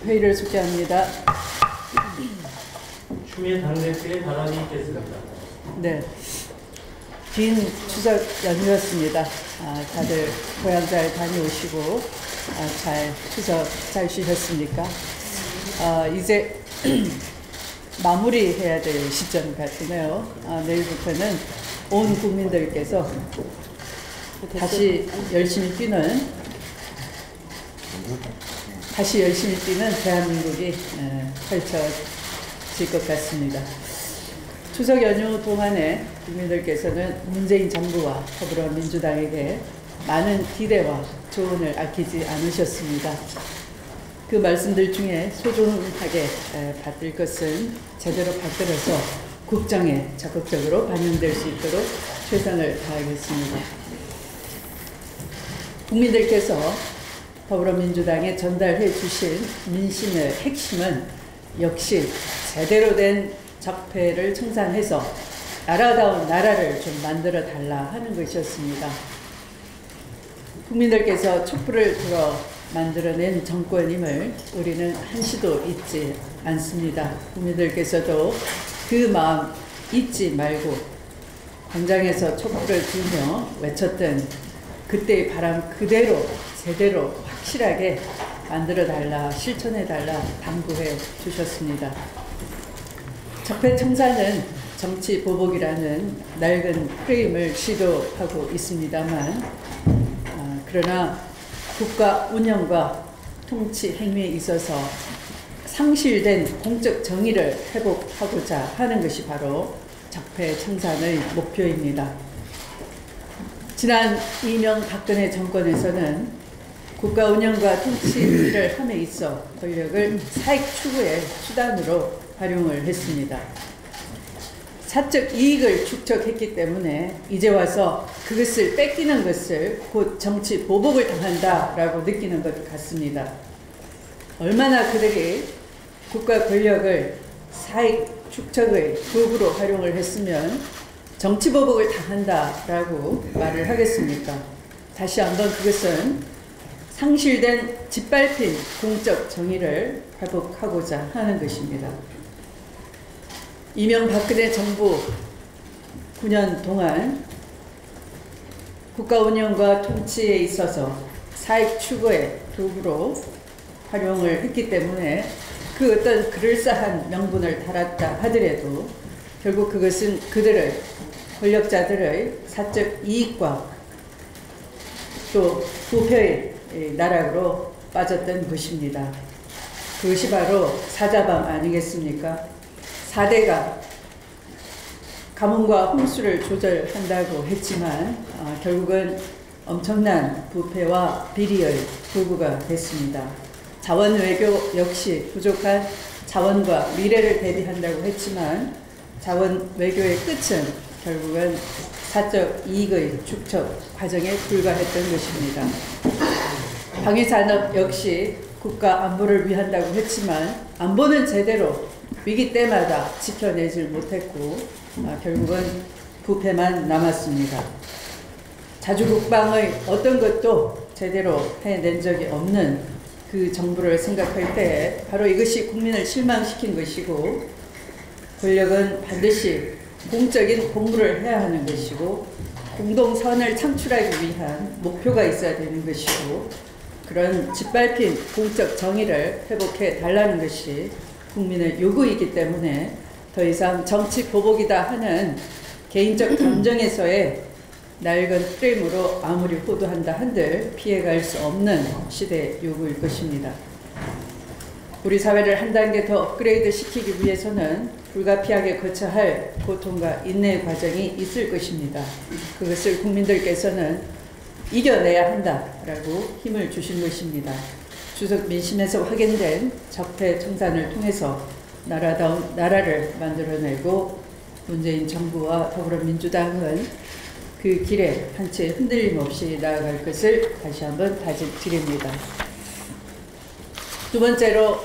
회의를 소개합니다. 추미애 당대표의 발언이 있겠습니다. 네, 긴 추석 연휴였습니다. 다들 고향 잘 다녀오시고 잘 추석 잘 쉬셨습니까? 이제 마무리해야 될 시점 같으네요. 내일부터는 온 국민들께서 다시 열심히 뛰는 대한민국이 펼쳐질 것 같습니다. 추석 연휴 동안에 국민들께서는 문재인 정부와 더불어민주당에게 많은 기대와 조언을 아끼지 않으셨습니다. 그 말씀들 중에 소중하게 받들 것은 제대로 받들어서 국정에 적극적으로 반영될 수 있도록 최선을 다하겠습니다. 국민들께서 더불어민주당에 전달해 주신 민심의 핵심은 역시 제대로 된 적폐를 청산해서 나라다운 나라를 좀 만들어 달라 하는 것이었습니다. 국민들께서 촛불을 들어 만들어낸 정권임을 우리는 한시도 잊지 않습니다. 국민들께서도 그 마음 잊지 말고 광장에서 촛불을 들며 외쳤던 그때의 바람 그대로 제대로 확실하게 만들어달라, 실천해달라 당부해 주셨습니다. 적폐 청산은 정치 보복이라는 낡은 프레임을 시도하고 있습니다만 그러나 국가 운영과 통치 행위에 있어서 상실된 공적 정의를 회복하고자 하는 것이 바로 적폐 청산의 목표입니다. 지난 이명박근혜 정권에서는 국가 운영과 통치를 함에 있어 권력을 사익 추구의 수단으로 활용을 했습니다. 사적 이익을 축적했기 때문에 이제 와서 그것을 뺏기는 것을 곧 정치 보복을 당한다라고 느끼는 것 같습니다. 얼마나 그들이 국가 권력을 사익 축적의 도구로 활용을 했으면 정치 보복을 당한다라고 말을 하겠습니까? 다시 한번 그것은 상실된 짓밟힌 공적 정의를 회복하고자 하는 것입니다. 이명박근혜 정부 9년 동안 국가 운영과 통치에 있어서 사익 추구의 도구로 활용을 했기 때문에 그 어떤 그럴싸한 명분을 달았다 하더라도 결국 그것은 그들의 권력자들의 사적 이익과 또 부패의 나락으로 빠졌던 것입니다. 그것이 바로 사자방 아니겠습니까? 4대가 가뭄과 홍수를 조절한다고 했지만 결국은 엄청난 부패와 비리의 도구가 됐습니다. 자원 외교 역시 부족한 자원과 미래를 대비한다고 했지만 자원 외교의 끝은 결국은 사적 이익의 축적 과정에 불과했던 것입니다. 방위산업 역시 국가 안보를 위한다고 했지만 안보는 제대로 위기 때마다 지켜내질 못했고 결국은 부패만 남았습니다. 자주국방의 어떤 것도 제대로 해낸 적이 없는 그 정부를 생각할 때 바로 이것이 국민을 실망시킨 것이고 권력은 반드시 공적인 공부를 해야 하는 것이고 공동선을 창출하기 위한 목표가 있어야 되는 것이고 그런 짓밟힌 공적 정의를 회복해 달라는 것이 국민의 요구이기 때문에 더 이상 정치 보복이다 하는 개인적 감정에서의 낡은 프레임으로 아무리 호도한다 한들 피해갈 수 없는 시대 요구일 것입니다. 우리 사회를 한 단계 더 업그레이드 시키기 위해서는 불가피하게 거쳐야 할 고통과 인내의 과정이 있을 것입니다. 그것을 국민들께서는 이겨내야 한다라고 힘을 주신 것입니다. 추석 민심에서 확인된 적폐 청산을 통해서 나라다운 나라를 만들어내고 문재인 정부와 더불어민주당은 그 길에 한 채 흔들림 없이 나아갈 것을 다시 한번 다짐드립니다. 두 번째로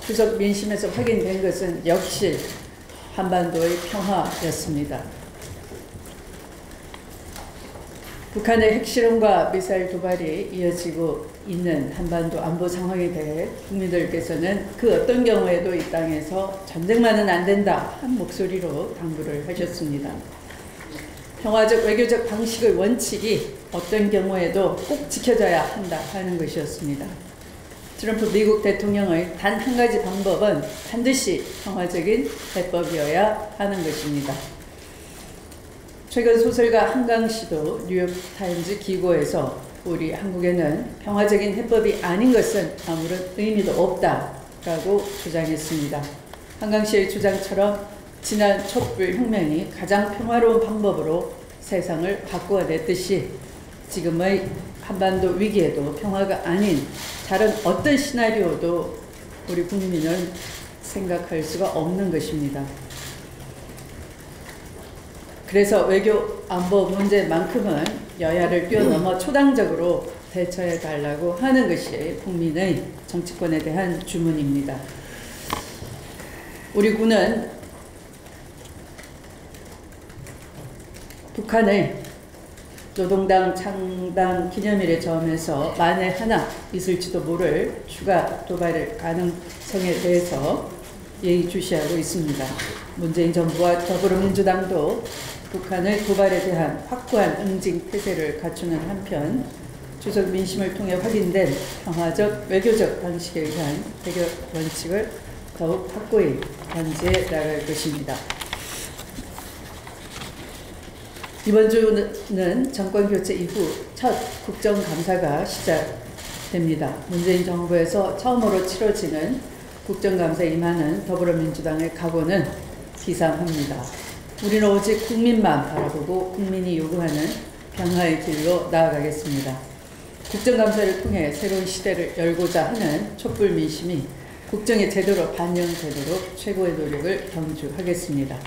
추석 민심에서 확인된 것은 역시 한반도의 평화였습니다. 북한의 핵실험과 미사일 도발이 이어지고 있는 한반도 안보 상황에 대해 국민들께서는 그 어떤 경우에도 이 땅에서 전쟁만은 안 된다 한 목소리로 당부를 하셨습니다. 평화적 외교적 방식의 원칙이 어떤 경우에도 꼭 지켜져야 한다 하는 것이었습니다. 트럼프 미국 대통령의 단 한 가지 방법은 반드시 평화적인 해법이어야 하는 것입니다. 최근 소설가 한강씨도 뉴욕타임즈 기고에서 우리 한국에는 평화적인 해법이 아닌 것은 아무런 의미도 없다라고 주장했습니다. 한강씨의 주장처럼 지난 촛불혁명이 가장 평화로운 방법으로 세상을 바꾸어냈듯이 지금의 한반도 위기에도 평화가 아닌 다른 어떤 시나리오도 우리 국민은 생각할 수가 없는 것입니다. 그래서 외교 안보 문제만큼은 여야를 뛰어넘어 초당적으로 대처해 달라고 하는 것이 국민의 정치권에 대한 주문입니다. 우리 군은 북한의 노동당 창당 기념일에 저음해서 만에 하나 있을지도 모를 추가 도발 가능성에 대해서 예의주시하고 있습니다. 문재인 정부와 더불어민주당도 북한의 도발에 대한 확고한 응징 태세를 갖추는 한편 추석 민심을 통해 확인된 평화적 외교적 방식에 의한 해결 원칙을 더욱 확고히 관지해 나갈 것입니다. 이번 주는 정권교체 이후 첫 국정감사가 시작됩니다. 문재인 정부에서 처음으로 치러지는 국정감사에 임하는 더불어민주당의 각오는 비상합니다. 우리는 오직 국민만 바라보고 국민이 요구하는 변화의 길로 나아가겠습니다. 국정감사를 통해 새로운 시대를 열고자 하는 촛불 민심이 국정에 제대로 반영되도록 최고의 노력을 경주하겠습니다.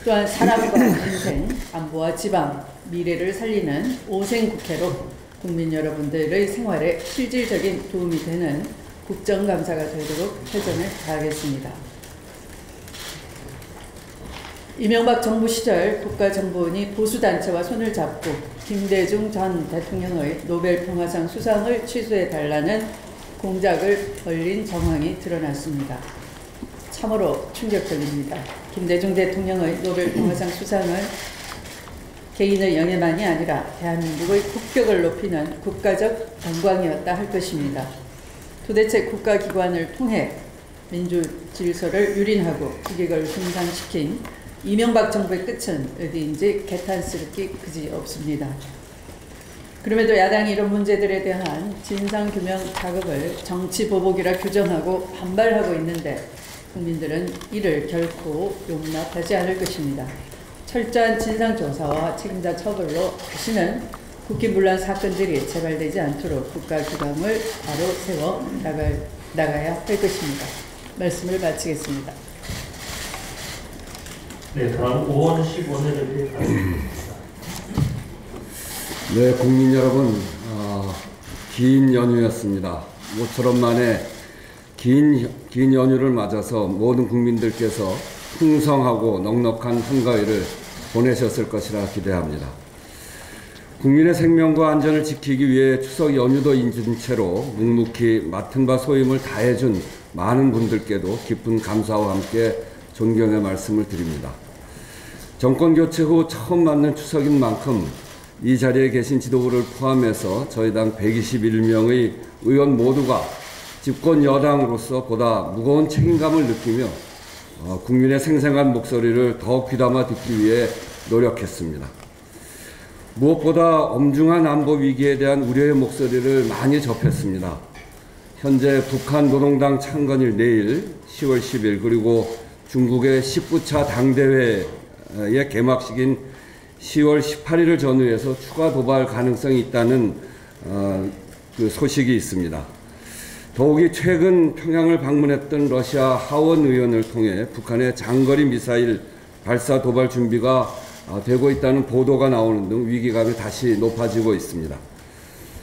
또한 사람과 인생, 안보와 지방, 미래를 살리는 오생국회로 국민 여러분들의 생활에 실질적인 도움이 되는 국정감사가 되도록 최선을 다하겠습니다. 이명박 정부 시절 국가정보원이 보수단체와 손을 잡고 김대중 전 대통령의 노벨평화상 수상을 취소해달라는 공작을 벌린 정황이 드러났습니다. 참으로 충격적입니다. 김대중 대통령의 노벨평화상 수상은 개인의 영예만이 아니라 대한민국의 국격을 높이는 국가적 영광이었다 할 것입니다. 도대체 국가기관을 통해 민주질서를 유린하고 국익을 손상시킨 이명박 정부의 끝은 어디인지 개탄스럽기 그지없습니다. 그럼에도 야당이 이런 문제들에 대한 진상규명 작업을 정치보복이라 규정하고 반발하고 있는데 국민들은 이를 결코 용납하지 않을 것입니다. 철저한 진상조사와 책임자 처벌로 다시는 국기문란 사건들이 재발되지 않도록 국가기강을 바로 세워 나가야 할 것입니다. 말씀을 마치겠습니다. 네, 다음 5원 15회를 가겠습니다. 네, 국민 여러분, 긴 연휴였습니다. 모처럼 만에 긴 연휴를 맞아서 모든 국민들께서 풍성하고 넉넉한 한가위를 보내셨을 것이라 기대합니다. 국민의 생명과 안전을 지키기 위해 추석 연휴도 잊은 채로 묵묵히 맡은 바 소임을 다해준 많은 분들께도 깊은 감사와 함께 존경의 말씀을 드립니다. 정권 교체 후 처음 맞는 추석인 만큼 이 자리에 계신 지도부를 포함해서 저희 당 121명의 의원 모두가 집권 여당으로서 보다 무거운 책임감을 느끼며 국민의 생생한 목소리를 더욱 귀담아 듣기 위해 노력했습니다. 무엇보다 엄중한 안보 위기에 대한 우려의 목소리를 많이 접했습니다. 현재 북한 노동당 창건일 내일 10월 10일 그리고 중국의 19차 당대회의 개막식인 10월 18일을 전후해서 추가 도발 가능성이 있다는 그 소식이 있습니다. 더욱이 최근 평양을 방문했던 러시아 하원 의원을 통해 북한의 장거리 미사일 발사 도발 준비가 되고 있다는 보도가 나오는 등 위기감이 다시 높아지고 있습니다.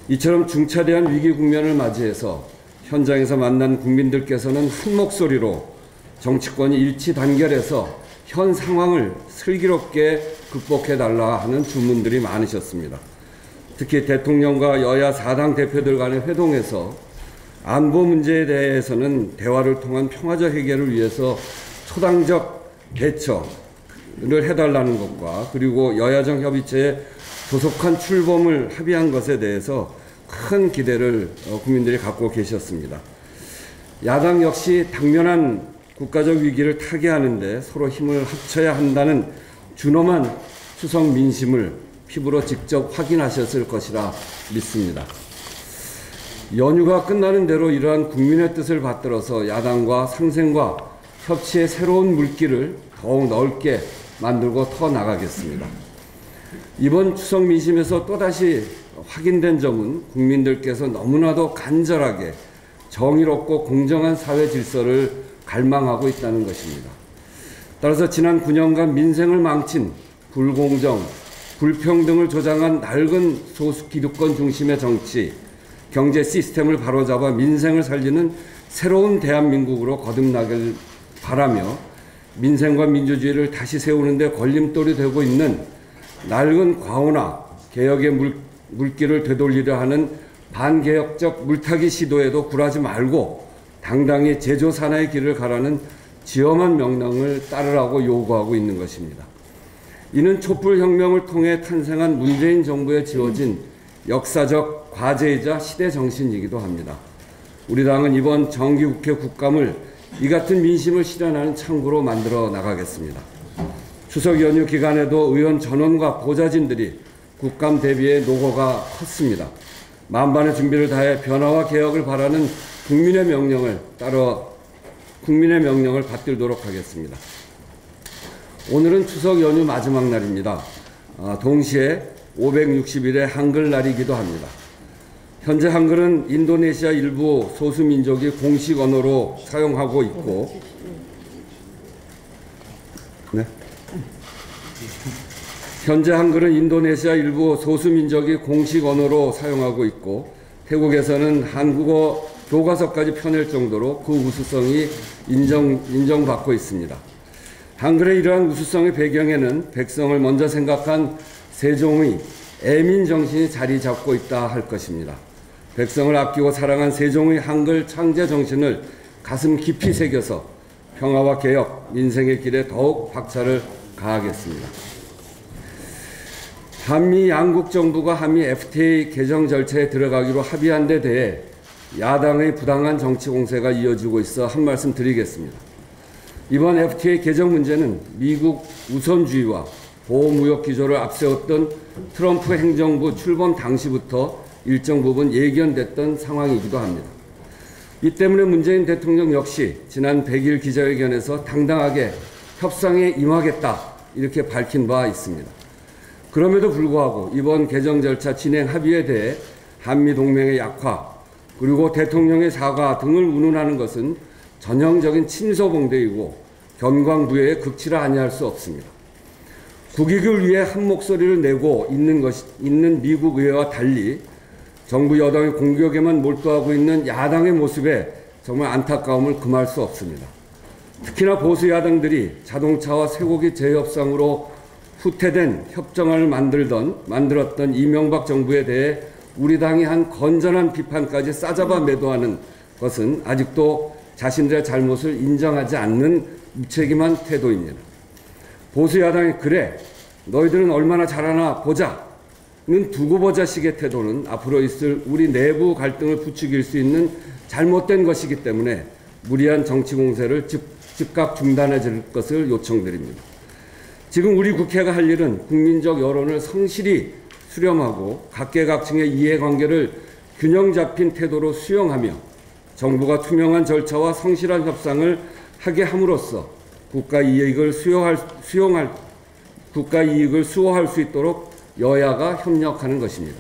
이처럼 중차대한 위기 국면을 맞이해서 현장에서 만난 국민들께서는 한 목소리로 정치권이 일치 단결해서 현 상황을 슬기롭게 극복해달라 하는 주문들이 많으셨습니다. 특히 대통령과 여야 4당 대표들 간의 회동에서 안보 문제에 대해서는 대화를 통한 평화적 해결을 위해서 초당적 대처를 해달라는 것과 그리고 여야정 협의체의 조속한 출범을 합의한 것에 대해서 큰 기대를 국민들이 갖고 계셨습니다. 야당 역시 당면한 국가적 위기를 타개하는데 서로 힘을 합쳐야 한다는 준엄한 추석 민심을 피부로 직접 확인하셨을 것이라 믿습니다. 연휴가 끝나는 대로 이러한 국민의 뜻을 받들어서 야당과 상생과 협치의 새로운 물길을 더욱 넓게 만들고 터 나가겠습니다. 이번 추석 민심에서 또다시 확인된 점은 국민들께서 너무나도 간절하게 정의롭고 공정한 사회 질서를 갈망하고 있다는 것입니다. 따라서 지난 9년간 민생을 망친 불공정, 불평등을 조장한 낡은 소수 기득권 중심의 정치, 경제 시스템을 바로잡아 민생을 살리는 새로운 대한민국으로 거듭나길 바라며 민생과 민주주의를 다시 세우는 데 걸림돌이 되고 있는 낡은 과오나 개혁의 물길을 되돌리려 하는 반개혁적 물타기 시도에도 굴하지 말고 당당히 제조산화의 길을 가라는 지엄한 명령을 따르라고 요구하고 있는 것입니다. 이는 촛불혁명을 통해 탄생한 문재인 정부에 지어진 역사적 과제이자 시대 정신이기도 합니다. 우리 당은 이번 정기국회 국감을 이 같은 민심을 실현하는 창구로 만들어 나가겠습니다. 추석 연휴 기간에도 의원 전원과 보좌진들이 국감 대비에 노고가 컸습니다. 만반의 준비를 다해 변화와 개혁을 바라는 국민의 명령을 받들도록 하겠습니다. 오늘은 추석 연휴 마지막 날입니다. 동시에 560일의 한글날이기도 합니다. 현재 한글은 인도네시아 일부 소수민족이 공식 언어로 사용하고 있고, 현재 한글은 인도네시아 일부 소수민족이 공식 언어로 사용하고 있고, 태국에서는 한국어 교과서까지 펴낼 정도로 그 우수성이 인정받고 있습니다. 한글의 이러한 우수성의 배경에는 백성을 먼저 생각한 세종의 애민 정신이 자리 잡고 있다 할 것입니다. 백성을 아끼고 사랑한 세종의 한글 창제 정신을 가슴 깊이 새겨서 평화와 개혁, 민생의 길에 더욱 박차를 가하겠습니다. 한미 양국 정부가 한미 FTA 개정 절차에 들어가기로 합의한 데 대해 야당의 부당한 정치 공세가 이어지고 있어 한 말씀 드리겠습니다. 이번 FTA 개정 문제는 미국 우선주의와 보호무역 기조를 앞세웠던 트럼프 행정부 출범 당시부터 일정 부분 예견됐던 상황이기도 합니다. 이 때문에 문재인 대통령 역시 지난 100일 기자회견에서 당당하게 협상에 임하겠다 이렇게 밝힌 바 있습니다. 그럼에도 불구하고 이번 개정 절차 진행 합의에 대해 한미동맹의 약화 그리고 대통령의 사과 등을 운운하는 것은 전형적인 친서봉대이고 견광부회의 극치라 아니할 수 없습니다. 국익을 위해 한 목소리를 내고 있는 미국 의회와 달리 정부 여당의 공격에만 몰두하고 있는 야당의 모습에 정말 안타까움을 금할 수 없습니다. 특히나 보수 야당들이 자동차와 쇠고기 재협상으로 후퇴된 협정안을 만들었던 이명박 정부에 대해 우리 당이 한 건전한 비판까지 싸잡아 매도하는 것은 아직도 자신들의 잘못을 인정하지 않는 무책임한 태도입니다. 보수 야당의 그래 너희들은 얼마나 잘하나 보자는 두고 보자식의 태도는 앞으로 있을 우리 내부 갈등을 부추길 수 있는 잘못된 것이기 때문에 무리한 정치 공세를 즉각 중단해 줄 것을 요청드립니다. 지금 우리 국회가 할 일은 국민적 여론을 성실히 수렴하고 각계각층의 이해관계를 균형 잡힌 태도로 수용하며 정부가 투명한 절차와 성실한 협상을 하게 함으로써 국가 이익을 수호할 수 있도록 여야가 협력하는 것입니다.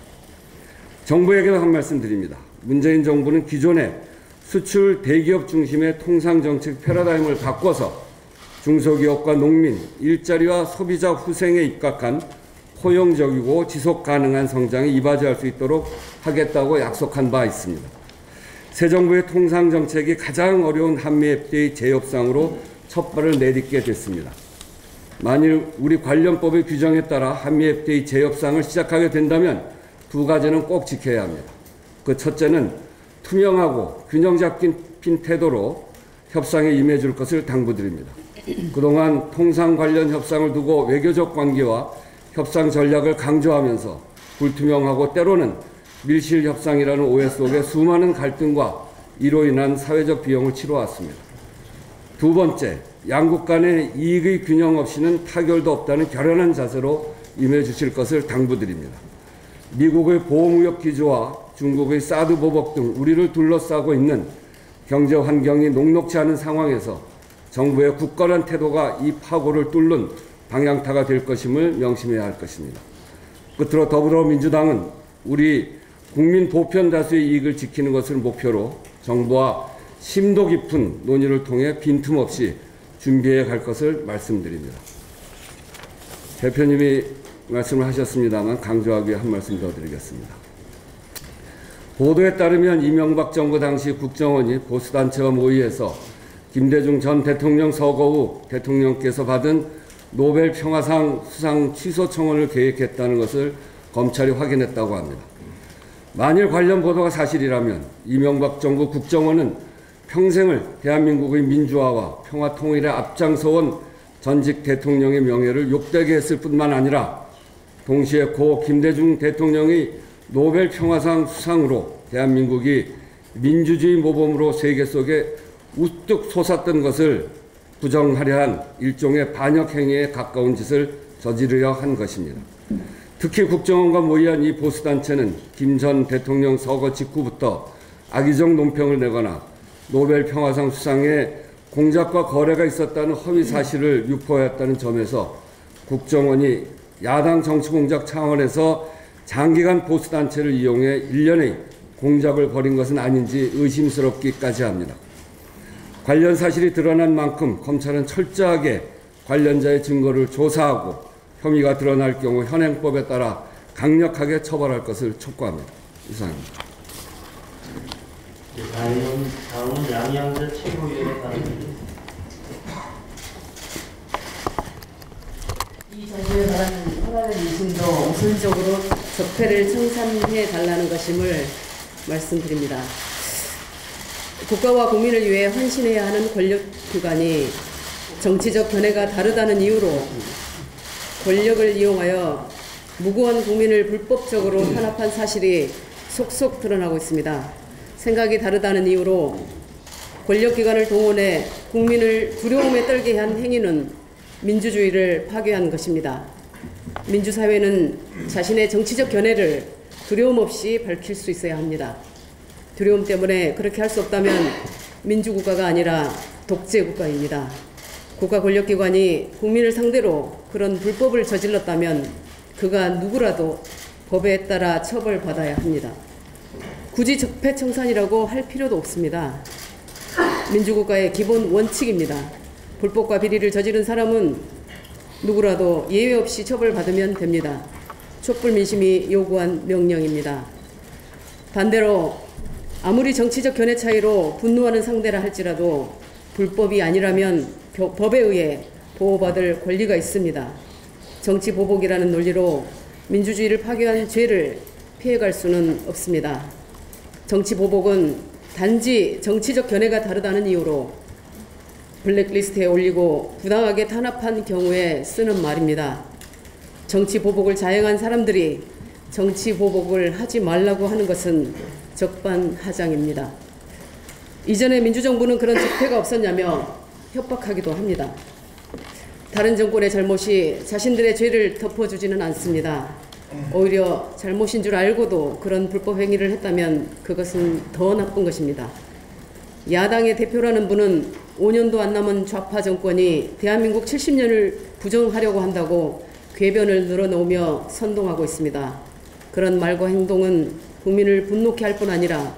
정부에게도 한 말씀 드립니다. 문재인 정부는 기존의 수출 대기업 중심의 통상정책 패러다임을 바꿔서 중소기업과 농민, 일자리와 소비자 후생에 입각한 포용적이고 지속 가능한 성장에 이바지할 수 있도록 하겠다고 약속한 바 있습니다. 새 정부의 통상정책이 가장 어려운 한미 FTA 재협상으로 첫 발을 내딛게 됐습니다. 만일 우리 관련법의 규정에 따라 한미 FTA 재협상을 시작하게 된다면 두 가지는 꼭 지켜야 합니다. 그 첫째는 투명하고 균형 잡힌 태도로 협상에 임해줄 것을 당부드립니다. 그동안 통상 관련 협상을 두고 외교적 관계와 협상 전략을 강조하면서 불투명하고 때로는 밀실 협상이라는 오해 속에 수많은 갈등과 이로 인한 사회적 비용을 치러왔습니다. 두 번째, 양국 간의 이익의 균형 없이는 타결도 없다는 결연한 자세로 임해 주실 것을 당부드립니다. 미국의 보호무역 기조와 중국의 사드 보복 등 우리를 둘러싸고 있는 경제 환경이 녹록지 않은 상황에서 정부의 굳건한 태도가 이 파고를 뚫는 방향타가 될 것임을 명심해야 할 것입니다. 끝으로 더불어민주당은 우리 국민 보편 다수의 이익을 지키는 것을 목표로 정부와 심도 깊은 논의를 통해 빈틈없이 준비해 갈 것을 말씀드립니다. 대표님이 말씀을 하셨습니다만 강조하기 위해 한 말씀 더 드리겠습니다. 보도에 따르면 이명박 정부 당시 국정원이 보수단체와 모의해서 김대중 전 대통령 서거 후 대통령께서 받은 노벨 평화상 수상 취소 청원을 계획했다는 것을 검찰이 확인했다고 합니다. 만일 관련 보도가 사실이라면 이명박 정부 국정원은 평생을 대한민국의 민주화와 평화 통일에 앞장서온 전직 대통령의 명예를 욕되게 했을 뿐만 아니라 동시에 고 김대중 대통령의 노벨 평화상 수상으로 대한민국이 민주주의 모범으로 세계 속에 우뚝 솟았던 것을 부정하려 한 일종의 반역 행위에 가까운 짓을 저지르려 한 것입니다. 특히 국정원과 모의한 이 보수단체는 김 전 대통령 서거 직후부터 악의적 논평을 내거나 노벨 평화상 수상에 공작과 거래가 있었다는 허위 사실을 유포했다는 점에서 국정원이 야당 정치공작 차원에서 장기간 보수단체를 이용해 일련의 공작을 벌인 것은 아닌지 의심스럽기까지 합니다. 관련 사실이 드러난 만큼 검찰은 철저하게 관련자의 증거를 조사하고 혐의가 드러날 경우 현행법에 따라 강력하게 처벌할 것을 촉구합니다. 이상입니다. 다음은 양양재 최고위원의 발언입니다. 이 정부에 바라는 평화를 위신도 우선적으로 적폐를 청산해 달라는 것임을 말씀드립니다. 국가와 국민을 위해 헌신해야 하는 권력기관이 정치적 견해가 다르다는 이유로 권력을 이용하여 무고한 국민을 불법적으로 탄압한 사실이 속속 드러나고 있습니다. 생각이 다르다는 이유로 권력기관을 동원해 국민을 두려움에 떨게 한 행위는 민주주의를 파괴한 것입니다. 민주사회는 자신의 정치적 견해를 두려움 없이 밝힐 수 있어야 합니다. 두려움 때문에 그렇게 할 수 없다면 민주국가가 아니라 독재국가입니다. 국가 권력기관이 국민을 상대로 그런 불법을 저질렀다면 그가 누구라도 법에 따라 처벌받아야 합니다. 굳이 적폐청산이라고 할 필요도 없습니다. 민주국가의 기본 원칙입니다. 불법과 비리를 저지른 사람은 누구라도 예외 없이 처벌받으면 됩니다. 촛불민심이 요구한 명령입니다. 반대로 아무리 정치적 견해 차이로 분노하는 상대라 할지라도 불법이 아니라면 법에 의해 보호받을 권리가 있습니다. 정치 보복이라는 논리로 민주주의를 파괴한 죄를 피해갈 수는 없습니다. 정치 보복은 단지 정치적 견해가 다르다는 이유로 블랙리스트에 올리고 부당하게 탄압한 경우에 쓰는 말입니다. 정치 보복을 자행한 사람들이 정치 보복을 하지 말라고 하는 것은 적반하장입니다. 이전에 민주정부는 그런 적폐가 없었냐며 협박하기도 합니다. 다른 정권의 잘못이 자신들의 죄를 덮어주지는 않습니다. 오히려 잘못인 줄 알고도 그런 불법 행위를 했다면 그것은 더 나쁜 것입니다. 야당의 대표라는 분은 5년도 안 남은 좌파 정권이 대한민국 70년을 부정하려고 한다고 궤변을 늘어놓으며 선동하고 있습니다. 그런 말과 행동은 국민을 분노케 할 뿐 아니라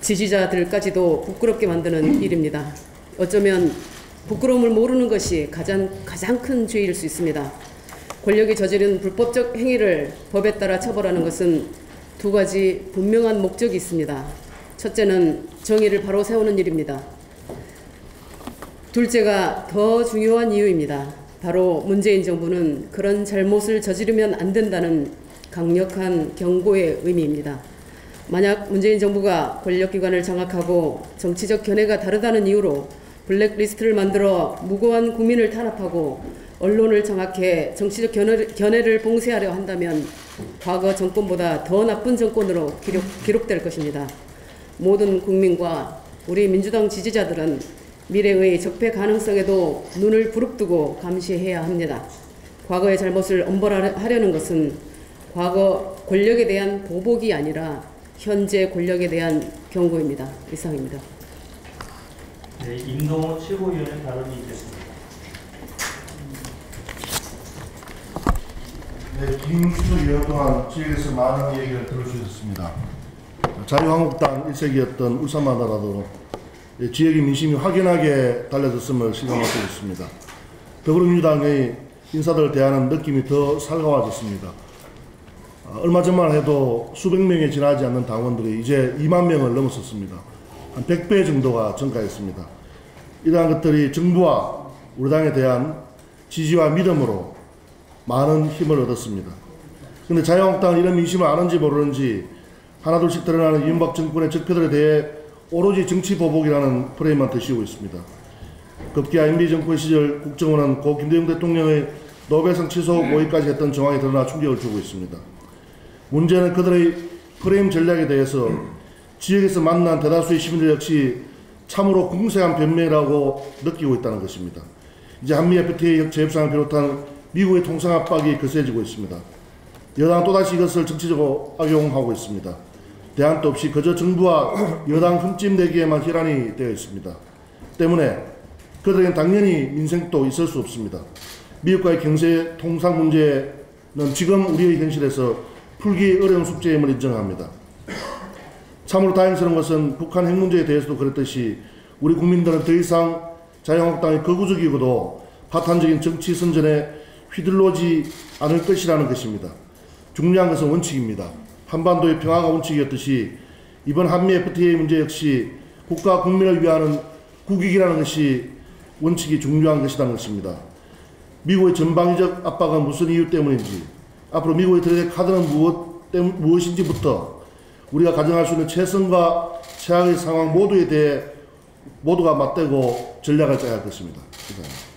지지자들까지도 부끄럽게 만드는 일입니다. 어쩌면 부끄러움을 모르는 것이 가장 큰 죄일 수 있습니다. 권력이 저지른 불법적 행위를 법에 따라 처벌하는 것은 두 가지 분명한 목적이 있습니다. 첫째는 정의를 바로 세우는 일입니다. 둘째가 더 중요한 이유입니다. 바로 문재인 정부는 그런 잘못을 저지르면 안 된다는 강력한 경고의 의미입니다. 만약 문재인 정부가 권력기관을 장악하고 정치적 견해가 다르다는 이유로 블랙리스트를 만들어 무고한 국민을 탄압하고 언론을 장악해 정치적 견해를 봉쇄하려 한다면 과거 정권보다 더 나쁜 정권으로 기록될 것입니다. 모든 국민과 우리 민주당 지지자들은 미래의 적폐 가능성에도 눈을 부릅뜨고 감시해야 합니다. 과거의 잘못을 엄벌하려는 것은 과거 권력에 대한 보복이 아니라 현재 권력에 대한 경고입니다. 이상입니다. 네, 임동호 최고위원의 발언이 있겠습니다. 네, 긴 추석 연휴 동안 지역에서 많은 얘기를 들을 수 있었습니다. 자유한국당 일색이었던 울산만 하더라도 지역의 민심이 확연하게 달라졌음을 실감할 수 있습니다. 더불어민주당의 인사들을 대하는 느낌이 더 살가워졌습니다. 얼마 전만 해도 수백 명에 지나지 않는 당원들이 이제 2만 명을 넘었었습니다. 한 100배 정도가 증가했습니다. 이러한 것들이 정부와 우리 당에 대한 지지와 믿음으로 많은 힘을 얻었습니다. 그런데 자유한국당은 이런 민심을 아는지 모르는지 하나둘씩 드러나는 이명박 정권의 적폐들에 대해 오로지 정치 보복이라는 프레임만 드시고 있습니다. 급기야 MB 정권 시절 국정원은 고 김대중 대통령의 노벨상 취소 모의까지 했던 정황이 드러나 충격을 주고 있습니다. 문제는 그들의 프레임 전략에 대해서 지역에서 만난 대다수의 시민들 역시 참으로 궁색한 변명이라고 느끼고 있다는 것입니다. 이제 한미 FTA 재협상을 비롯한 미국의 통상 압박이 거세지고 있습니다. 여당은 또다시 이것을 정치적으로 악용하고 있습니다. 대안도 없이 그저 정부와 여당 흠집내기에만 혈안이 되어 있습니다. 때문에 그들에겐 당연히 민생도 있을 수 없습니다. 미국과의 경제 통상 문제는 지금 우리의 현실에서 풀기 어려운 숙제임을 인정합니다. 참으로 다행스러운 것은 북한 핵 문제에 대해서도 그랬듯이 우리 국민들은 더 이상 자유한국당의 거구적이고도 파탄적인 정치 선전에 휘둘러지 않을 것이라는 것입니다. 중요한 것은 원칙입니다. 한반도의 평화가 원칙이었듯이 이번 한미 FTA 문제 역시 국가 국민을 위하는 국익이라는 것이 원칙이 중요한 것이라는 것입니다. 미국의 전방위적 압박은 무슨 이유 때문인지, 앞으로 미국의 들의 카드는 무엇인지부터 우리가 가정할 수 있는 최선과 최악의 상황 모두에 대해 모두가 맞대고 전략을 짜야 할 것입니다. 감사합니다.